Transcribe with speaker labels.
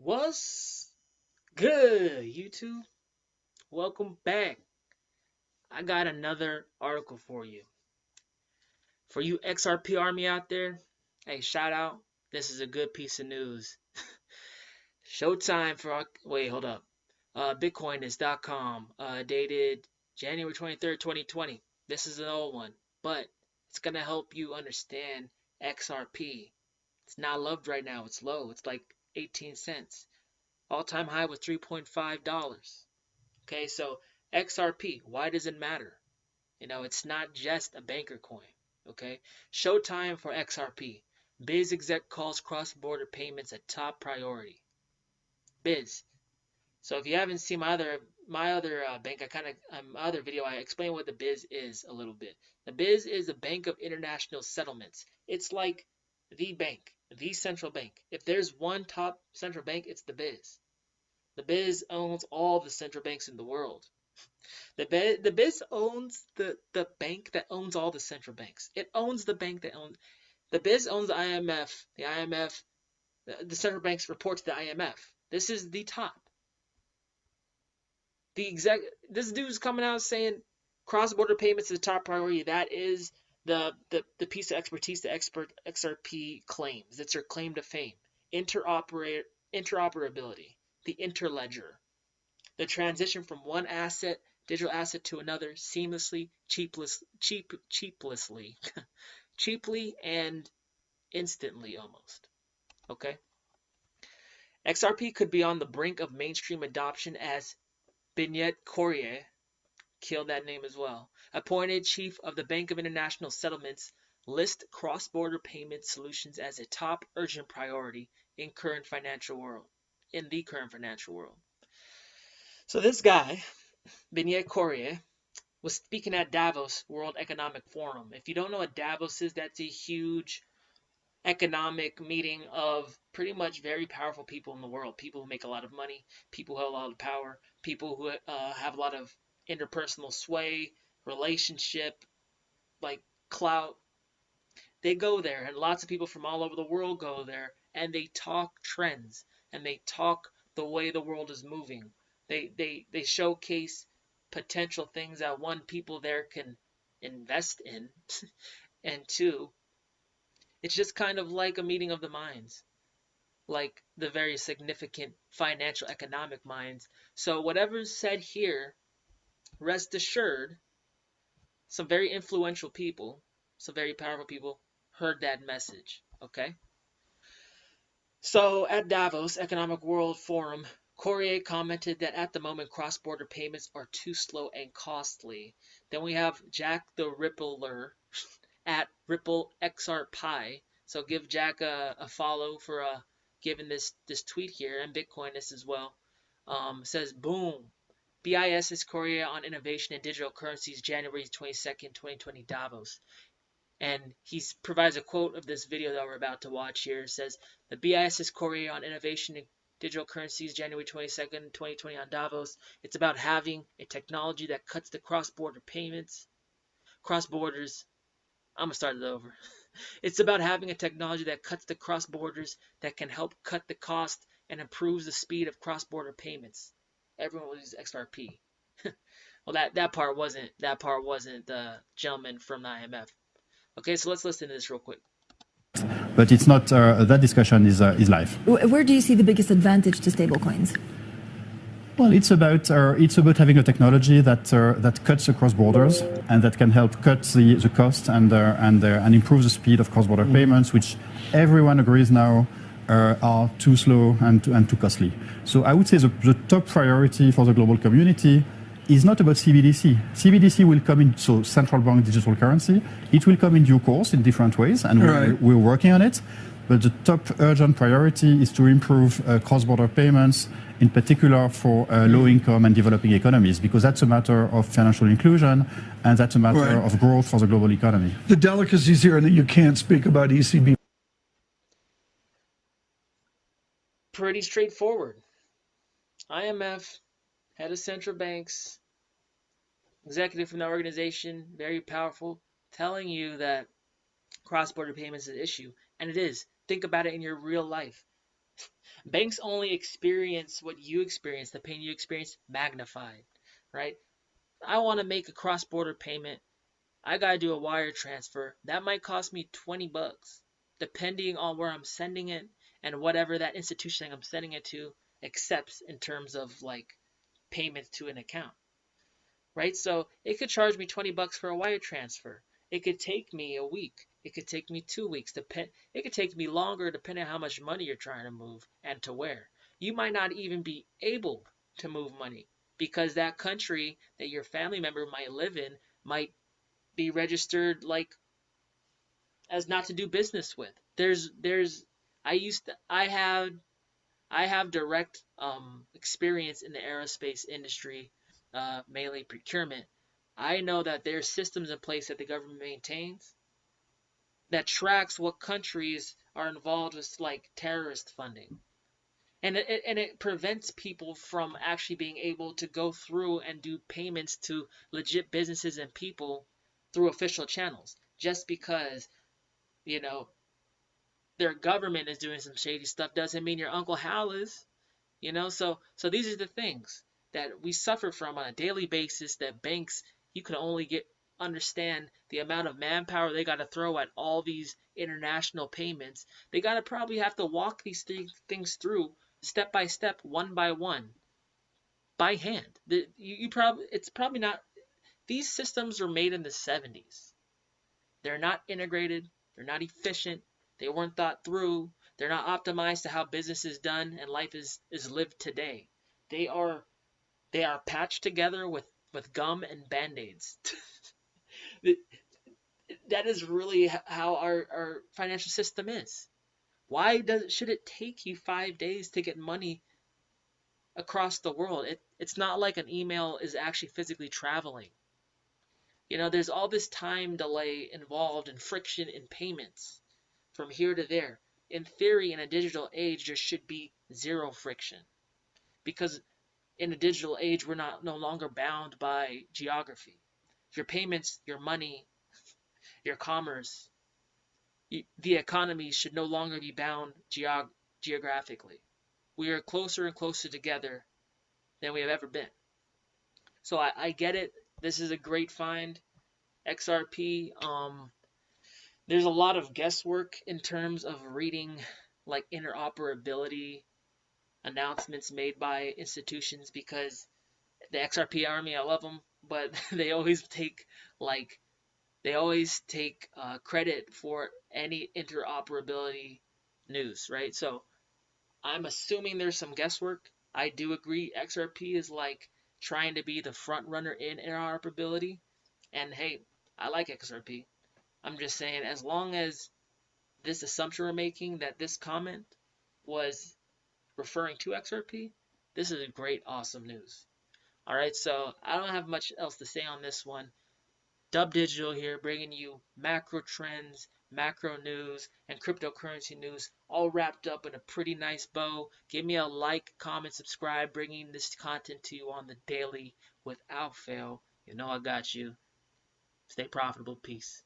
Speaker 1: What's good, YouTube? Welcome back. I got another article for you. For you XRP Army out there, hey, shout out. This is a good piece of news. Showtime for, wait, hold up. Bitcoinist.com, dated January 23rd, 2020. This is an old one, but it's going to help you understand XRP. It's not loved right now. It's low. It's like 18 cents. All-time high was $3.5. Okay, so XRP, why does it matter? It's not just a banker coin. Okay, Showtime for XRP. Biz Exec calls cross-border payments a top priority. Biz. So if you haven't seen my other bank, my other video, I explain what the Biz is a little bit. The Biz is a bank of international settlements. It's like the bank, the central bank. If there's one top central bank, it's the Biz. The Biz owns all the central banks in the world. The Biz owns the bank that owns all the central banks. It owns the bank that owns the Biz owns the IMF. The IMF, the central banks report to the IMF. This is the top. This dude's coming out saying cross-border payments is a top priority. That is the piece of expertise the XRP claims. It's their claim to fame. Interoperability, the interledger, the transition from one digital asset to another seamlessly, cheaply and instantly almost. Okay? XRP could be on the brink of mainstream adoption as Binet Courier, killed that name as well, appointed chief of the Bank of International Settlements, list cross-border payment solutions as a top urgent priority in the current financial world. So this guy, Binet Courier, was speaking at Davos World Economic Forum. If you don't know what Davos is, that's a huge economic meeting of pretty much very powerful people in the world. People who make a lot of money, people who have a lot of power, people who have a lot of interpersonal sway, relationship, like clout. They go there, and lots of people from all over the world go there, and they talk trends, and they talk the way the world is moving. They showcase potential things that, one, people there can invest in, and two, it's just kind of like a meeting of the minds, like the very significant financial economic minds. So whatever's said here, rest assured, some very influential people, some very powerful people heard that message. Okay? So at Davos Economic World Forum, Courier commented that at the moment cross-border payments are too slow and costly. Then we have Jack the Rippler at Ripple XRP. So give Jack a follow for giving this tweet here, and Bitcoinist as well. Says boom. BIS is Courier on innovation in digital currencies, January 22nd, 2020, Davos. And he provides a quote of this video that we're about to watch here. It says, the BIS is Courier on innovation in digital currencies, January 22nd, 2020 on Davos. It's about having a technology that cuts the cross-border payments, cross-borders. I'm going to start it over. It's about having a technology that cuts the cross borders, that can help cut the cost and improves the speed of cross-border payments. Everyone will use XRP. Well, that part wasn't the gentleman from the IMF. Okay, so let's listen to this real quick.
Speaker 2: But it's not that discussion is live.
Speaker 3: Where do you see the biggest advantage to stablecoins?
Speaker 2: Well, it's about having a technology that cuts across borders and that can help cut the cost and improve the speed of cross-border payments, which everyone agrees now are too slow and too costly. So I would say the top priority for the global community is not about CBDC. CBDC will come in, so central bank digital currency. It will come in due course in different ways, and we're working on it. But the top urgent priority is to improve cross-border payments, in particular for low-income and developing economies, because that's a matter of financial inclusion, and that's a matter of growth for the global economy.
Speaker 4: The delicacies here, and that you can't speak about ECB.
Speaker 1: Pretty straightforward. IMF, head of central banks, executive from the organization, very powerful, telling you that cross-border payments is an issue, and it is. Think about it in your real life. Banks only experience what you experience, the pain you experience magnified, right? I want to make a cross-border payment. I got to do a wire transfer. That might cost me 20 bucks, depending on where I'm sending it and whatever that institution I'm sending it to accepts in terms of like payments to an account, right? So it could charge me 20 bucks for a wire transfer. It could take me a week. It could take me 2 weeks. It could take me longer depending on how much money you're trying to move and to where. You might not even be able to move money because that country that your family member might live in might be registered like as not to do business with. There's I have direct experience in the aerospace industry, mainly procurement. I know that there's systems in place that the government maintains that tracks what countries are involved with like terrorist funding. And it prevents people from actually being able to go through and do payments to legit businesses and people through official channels just because, you know, their government is doing some shady stuff doesn't mean your Uncle Hal is. So these are the things that we suffer from on a daily basis that banks, you can only get understand the amount of manpower they got to throw at all these international payments. They got to probably have to walk these things through step by step, one by one, by hand. You probably it's probably not, these systems were made in the 70s. They're not integrated, they're not efficient, they weren't thought through, they're not optimized to how business is done and life is lived today. They are they are patched together with gum and band-aids. That is really how our financial system is. Why should it take you 5 days to get money across the world? It's not like an email is actually physically traveling. There's all this time delay involved and friction in payments from here to there. In theory, in a digital age, there should be zero friction because in a digital age, we're no longer bound by geography. Your payments, your money, your commerce, the economy should no longer be bound geographically. We are closer and closer together than we have ever been. So I get it. This is a great find. XRP. There's a lot of guesswork in terms of reading like interoperability announcements made by institutions because the XRP army, I love them, but like they always take credit for any interoperability news, right? So I'm assuming there's some guesswork. I do agree XRP is like trying to be the front runner in interoperability, and hey, I like XRP. I'm just saying, as long as this assumption we're making that this comment was referring to XRP, this is a great, awesome news. All right, so I don't have much else to say on this one. Dub Digital here, bringing you macro trends, macro news, and cryptocurrency news all wrapped up in a pretty nice bow. Give me a like, comment, subscribe, bringing this content to you on the daily without fail. You know I got you. Stay profitable. Peace.